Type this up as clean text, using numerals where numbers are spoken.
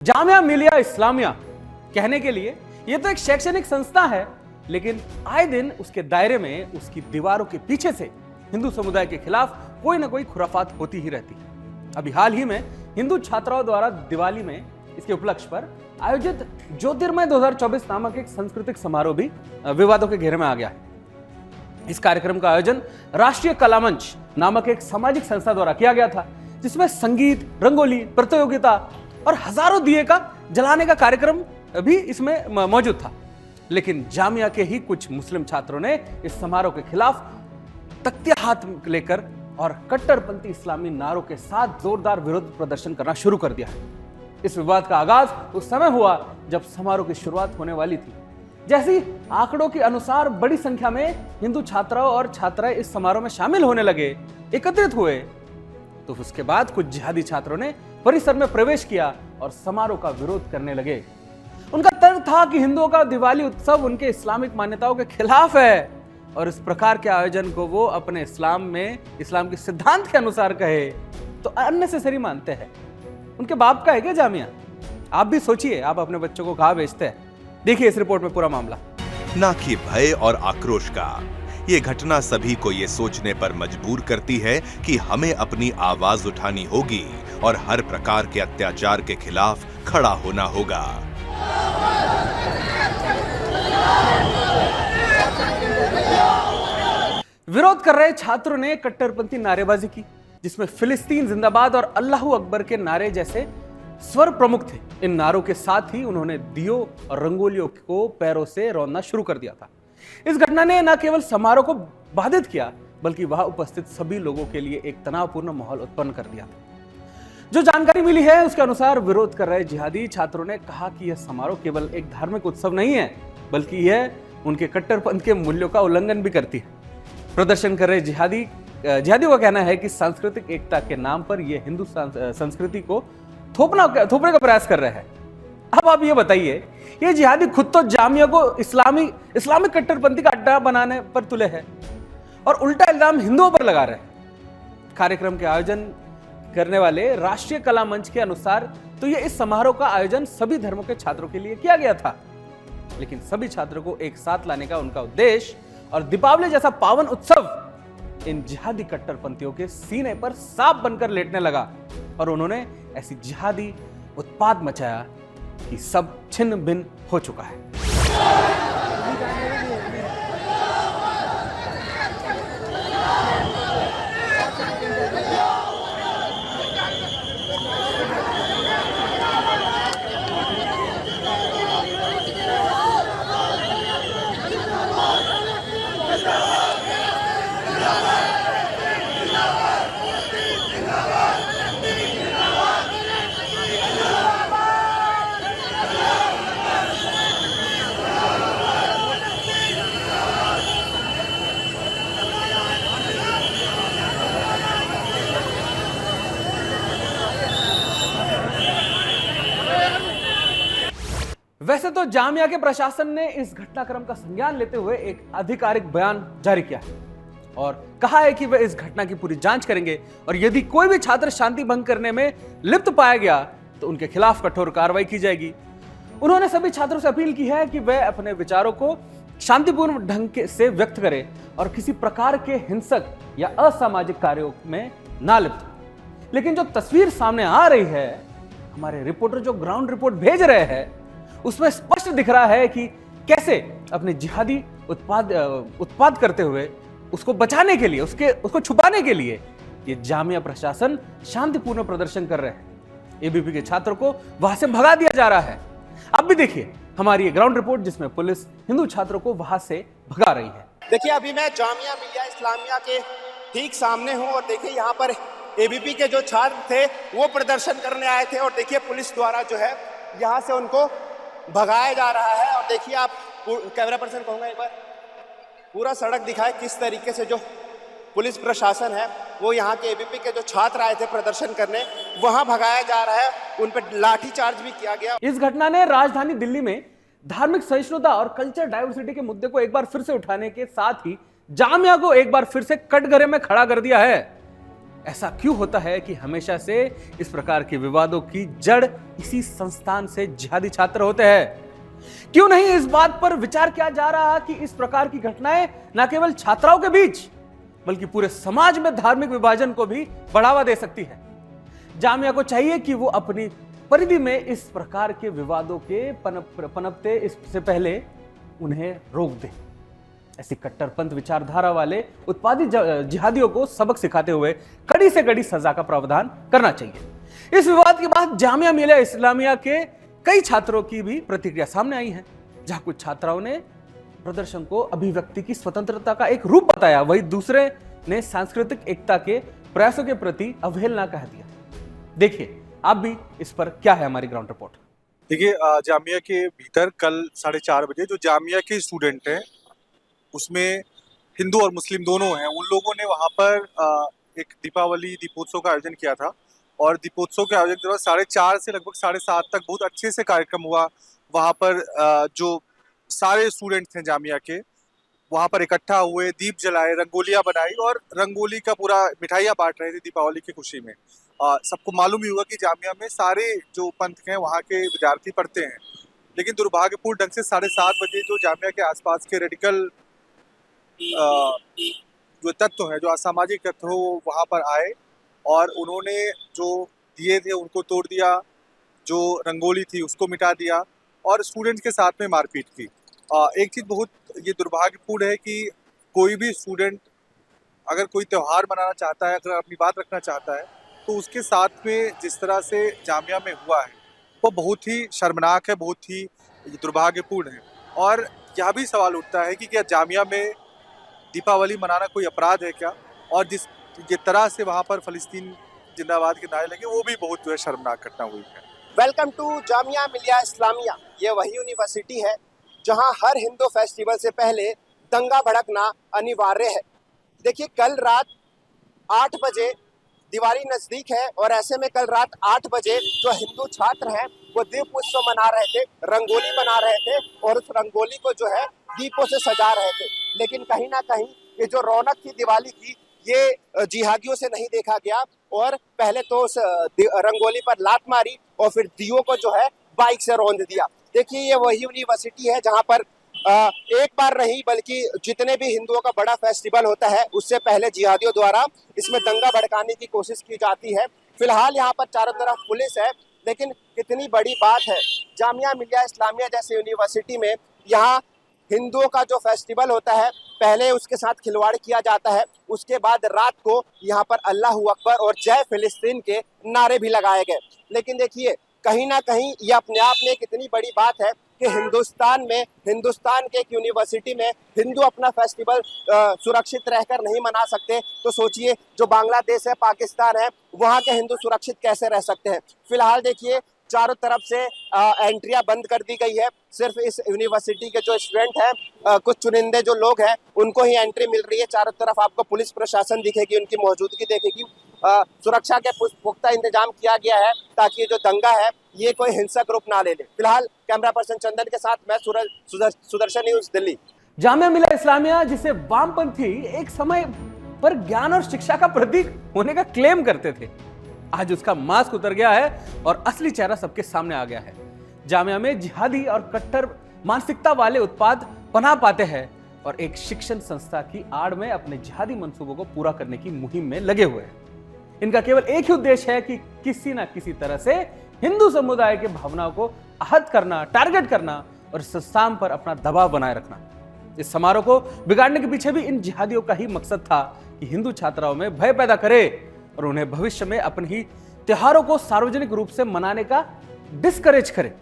जामिया मिलिया इस्लामिया कहने के लिए यह तो एक शैक्षणिक संस्था है, लेकिन आए दिन उसके दायरे में, उसकी दीवारों के पीछे से हिंदू समुदाय के खिलाफ कोई ना कोई खुराफात होती ही रहती है। अभी हाल ही में हिंदू छात्राओं द्वारा दिवाली में इसके उपलक्ष्य पर आयोजित ज्योतिर्मय 2024 नामक एक सांस्कृतिक समारोह भी विवादों के घेरे में आ गया है। इस कार्यक्रम का आयोजन राष्ट्रीय कला मंच नामक एक सामाजिक संस्था द्वारा किया गया था, जिसमें संगीत, रंगोली प्रतियोगिता और हजारों दिए का जलाने का कार्यक्रम भी इसमें मौजूद था। लेकिन जामिया के ही कुछ मुस्लिम छात्रों ने इस समारोह के खिलाफ तख्तियां हाथ लेकर और कट्टरपंथी इस्लामी नारों के साथ जोरदार विरोध प्रदर्शन करना शुरू कर दिया है। इस विवाद का आगाज उस समय हुआ जब समारोह की शुरुआत होने वाली थी। जैसी आंकड़ों के अनुसार बड़ी संख्या में हिंदू छात्राओं और छात्राएं इस समारोह में शामिल होने लगे, एकत्रित हुए, तो उसके बाद कुछ जिहादी छात्रों ने परिसर में प्रवेश किया और समारोह का विरोध करने लगे। उनका तर्क था कि हिंदुओं का दिवाली उत्सव उनके इस्लामिक मान्यताओं के खिलाफ है और इस प्रकार के आयोजन को वो अपने इस्लाम के सिद्धांत के अनुसार कहे तो अननेसेसरी मानते हैं। उनके बाप का है क्या जामिया? आप भी सोचिए, आप अपने बच्चों को कहाँ भेजते हैं। देखिए इस रिपोर्ट में पूरा मामला। ना कि भय और आक्रोश का, ये घटना सभी को ये सोचने पर मजबूर करती है कि हमें अपनी आवाज उठानी होगी और हर प्रकार के अत्याचार के खिलाफ खड़ा होना होगा। विरोध कर रहे छात्रों ने कट्टरपंथी नारेबाजी की, जिसमें फिलिस्तीन जिंदाबाद और अल्लाहू अकबर के नारे जैसे स्वर प्रमुख थे। इन नारों के साथ ही उन्होंने दियों और रंगोलियों को पैरों से रौंदना शुरू कर दिया था। इस घटना ने न केवल समारोह को बाधित किया, बल्कि वहां उपस्थित सभी लोगों के लिए एक तनावपूर्ण माहौल उत्पन्न कर दिया था। जो जानकारी मिली है उसके अनुसार विरोध कर रहे जिहादी छात्रों ने कहा कि यह समारोह केवल एक धार्मिक उत्सव नहीं है, बल्कि यह उनके कट्टरपंथ के मूल्यों का उल्लंघन भी करती है। प्रदर्शन कर रहे जिहादियों का कहना है कि सांस्कृतिक एकता के नाम पर यह हिंदू संस्कृति को थोपने का प्रयास कर रहे हैं। अब आप ये बताइए, ये जिहादी खुद तो जामिया को इस्लामिक कट्टरपंथी का अड्डा बनाने पर तुले हैं और उल्टा इल्जाम हिंदुओं पर लगा रहे हैं। कार्यक्रम के आयोजन करने वाले राष्ट्रीय कला मंच के अनुसार तो ये इस समारोह का आयोजन सभी धर्मों के छात्रों के लिए किया गया था, लेकिन सभी छात्रों को एक साथ लाने का उनका उद्देश्य और दीपावली जैसा पावन उत्सव इन जिहादी कट्टरपंथियों के सीने पर सांप बनकर लेटने लगा और उन्होंने ऐसी जिहादी उत्पात मचाया कि सब छिन्न भिन्न हो चुका है। वैसे तो जामिया के प्रशासन ने इस घटनाक्रम का संज्ञान लेते हुए एक आधिकारिक बयान जारी किया है और कहा है कि वे इस घटना की पूरी जांच करेंगे और यदि कोई भी छात्र शांति भंग करने में लिप्त पाया गया तो उनके खिलाफ कठोर कार्रवाई की जाएगी। उन्होंने सभी छात्रों से अपील की है कि वे अपने विचारों को शांतिपूर्ण ढंग से व्यक्त करें और किसी प्रकार के हिंसक या असामाजिक कार्यों में ना लिप्त। लेकिन जो तस्वीर सामने आ रही है, हमारे रिपोर्टर जो ग्राउंड रिपोर्ट भेज रहे हैं, उसमें स्पष्ट दिख रहा है कि कैसे अपने जिहादी उत्पाद करते हुए उसको बचाने के लिए, उसको छुपाने के लिए ये जामिया प्रशासन शांतिपूर्ण प्रदर्शन कर रहे हैं। एबीपी के छात्रों को वहां से भगा दिया जा रहा है। अब भी देखिए हमारी ये ग्राउंड रिपोर्ट, जिसमें पुलिस हिंदू छात्रों को वहां से भगा रही है। देखिए अभी मैं जामिया मिलिया इस्लामिया के ठीक सामने हूं और देखिए यहाँ पर एबीपी के जो छात्र थे वो प्रदर्शन करने आए थे और देखिए पुलिस द्वारा जो है यहाँ से उनको भगाया जा रहा है। और देखिए आप कैमरा पर्सन कहूंगा एक बार पूरा सड़क दिखाए किस तरीके से जो पुलिस प्रशासन है वो यहाँ के एबीपी के जो छात्र आए थे प्रदर्शन करने वहां भगाया जा रहा है, उन पर लाठी चार्ज भी किया गया। इस घटना ने राजधानी दिल्ली में धार्मिक सहिष्णुता और कल्चर डाइवर्सिटी के मुद्दे को एक बार फिर से उठाने के साथ ही जामिया को एक बार फिर से कटघरे में खड़ा कर दिया है। ऐसा क्यों होता है कि हमेशा से इस प्रकार के विवादों की जड़ इसी संस्थान से जिहादी छात्र होते हैं? क्यों नहीं इस बात पर विचार किया जा रहा कि इस प्रकार की घटनाएं न केवल छात्राओं के बीच बल्कि पूरे समाज में धार्मिक विभाजन को भी बढ़ावा दे सकती है? जामिया को चाहिए कि वो अपनी परिधि में इस प्रकार के विवादों के पनपते इससे पहले उन्हें रोक दे। ऐसी कट्टरपंथ विचारधारा वाले उत्पादी जिहादियों को सबक सिखाते हुए कड़ी से कड़ी सजा का प्रावधान करना चाहिए। इस विवाद के बाद जामिया मिलिया इस्लामिया के कई छात्रों की भी प्रतिक्रिया सामने आई है, जहां कुछ छात्राओं ने प्रदर्शन को अभिव्यक्ति की स्वतंत्रता का एक रूप बताया, वहीं दूसरे ने सांस्कृतिक एकता के प्रयासों के प्रति अवहेलना कह दिया। देखिए आप भी इस पर क्या है हमारी ग्राउंड रिपोर्ट। देखिए, जामिया के भीतर कल 4:30 बजे जो जामिया के स्टूडेंट हैं उसमें हिंदू और मुस्लिम दोनों हैं, उन लोगों ने वहाँ पर एक दीपोत्सव का आयोजन किया था। और दीपोत्सव के आयोजन के बाद 4:30 से लगभग 7:30 तक बहुत अच्छे से कार्यक्रम हुआ। वहाँ पर जो सारे स्टूडेंट थे जामिया के वहाँ पर इकट्ठा हुए, दीप जलाए, रंगोलियाँ बनाई और रंगोली का पूरा मिठाइयाँ बांट रहे थे दीपावली की खुशी में। सबको मालूम ही होगा कि जामिया में सारे जो पंथ के हैं वहाँ के विद्यार्थी पढ़ते हैं, लेकिन दुर्भाग्यपूर्ण ढंग से 7:30 बजे जो जामिया के आसपास के रेडिकल जो तत्व हैं, जो असामाजिक तत्व हैं, वो वहाँ पर आए और उन्होंने जो दिए थे उनको तोड़ दिया, जो रंगोली थी उसको मिटा दिया और स्टूडेंट्स के साथ में मारपीट की। एक चीज़ बहुत ये दुर्भाग्यपूर्ण है कि कोई भी स्टूडेंट अगर कोई त्यौहार मनाना चाहता है, अगर अपनी बात रखना चाहता है, तो उसके साथ में जिस तरह से जामिया में हुआ है वो बहुत ही शर्मनाक है, बहुत ही दुर्भाग्यपूर्ण है। और यह भी सवाल उठता है कि क्या जामिया में दीपावली मनाना कोई अपराध है क्या? और जिस तरह से वहाँ पर फ़लस्तीन जिंदाबाद के नारे लगे वो भी बहुत जो है शर्मनाक घटना हुई है। Welcome to Jamia Millia Islamia. ये वही यूनिवर्सिटी है जहां हर हिंदू फेस्टिवल से पहले दंगा भड़कना अनिवार्य है। देखिए, कल रात 8 बजे दिवाली नज़दीक है और ऐसे में कल रात 8 बजे जो हिंदू छात्र हैं वो दीप उत्सव मना रहे थे, रंगोली बना रहे थे और उस रंगोली को जो है दीपों से सजा रहे थे। लेकिन कहीं ना कहीं ये जो रौनक थी दिवाली की, ये जिहादियों से नहीं देखा गया और पहले तो उस रंगोली पर लात मारी और फिर दियों को जो है बाइक से रौंद दिया। देखिए, ये वही यूनिवर्सिटी है जहाँ पर एक बार नहीं बल्कि जितने भी हिंदुओं का बड़ा फेस्टिवल होता है उससे पहले जिहादियों द्वारा इसमें दंगा भड़काने की कोशिश की जाती है। फिलहाल यहाँ पर चारों तरफ पुलिस है, लेकिन कितनी बड़ी बात है, जामिया मिलिया इस्लामिया जैसे यूनिवर्सिटी में यहाँ हिंदुओं का जो फेस्टिवल होता है पहले उसके साथ खिलवाड़ किया जाता है, उसके बाद रात को यहाँ पर अल्लाहू अकबर और जय फिलिस्तीन के नारे भी लगाए गए। लेकिन देखिए, कहीं ना कहीं ये अपने आप में कितनी बड़ी बात है कि हिंदुस्तान के एक यूनिवर्सिटी में हिंदू अपना फेस्टिवल सुरक्षित रहकर नहीं मना सकते, तो सोचिए जो बांग्लादेश है, पाकिस्तान है, वहाँ के हिंदू सुरक्षित कैसे रह सकते हैं। फिलहाल देखिए, चारों तरफ से एंट्रियां बंद कर दी गई है। सिर्फ इस यूनिवर्सिटी के जो स्टूडेंट हैं, कुछ चुनिंदे जो लोग हैं, उनको ही एंट्री मिल रही है। चारों तरफ आपको पुलिस प्रशासन दिखेगी, उनकी मौजूदगी देखेगी। सुरक्षा के पुख्ता इंतजाम किया गया है ताकि जो दंगा है ये कोई हिंसक रूप ना ले ले। फिलहाल कैमरा पर्सन चंदन के साथ मैं सुदर्शन न्यूज़, दिल्ली। जामिया मिलिया इस्लामिया जिसे वामपंथी एक समय पर ज्ञान और शिक्षा का प्रतीक होने का क्लेम करते थे, आज उसका मास्क उतर गया है और असली चेहरा सबके सामने आ गया है। जामिया में जिहादी और कट्टर मानसिकता वाले उत्पाद पनाह पाते हैं और एक शिक्षण संस्था की आड़ में अपने जिहादी मंसूबों को पूरा करने की मुहिम में लगे हुए हैं। इनका केवल एक ही उद्देश्य है कि किसी ना किसी तरह से हिंदू समुदाय के भावनाओं को आहत करना, टारगेट करना और इस संस्थान पर अपना दबाव बनाए रखना। इस समारोह को बिगाड़ने के पीछे भी इन जिहादियों का ही मकसद था कि हिंदू छात्राओं में भय पैदा करे और उन्हें भविष्य में अपने ही त्योहारों को सार्वजनिक रूप से मनाने का डिस्करेज करे।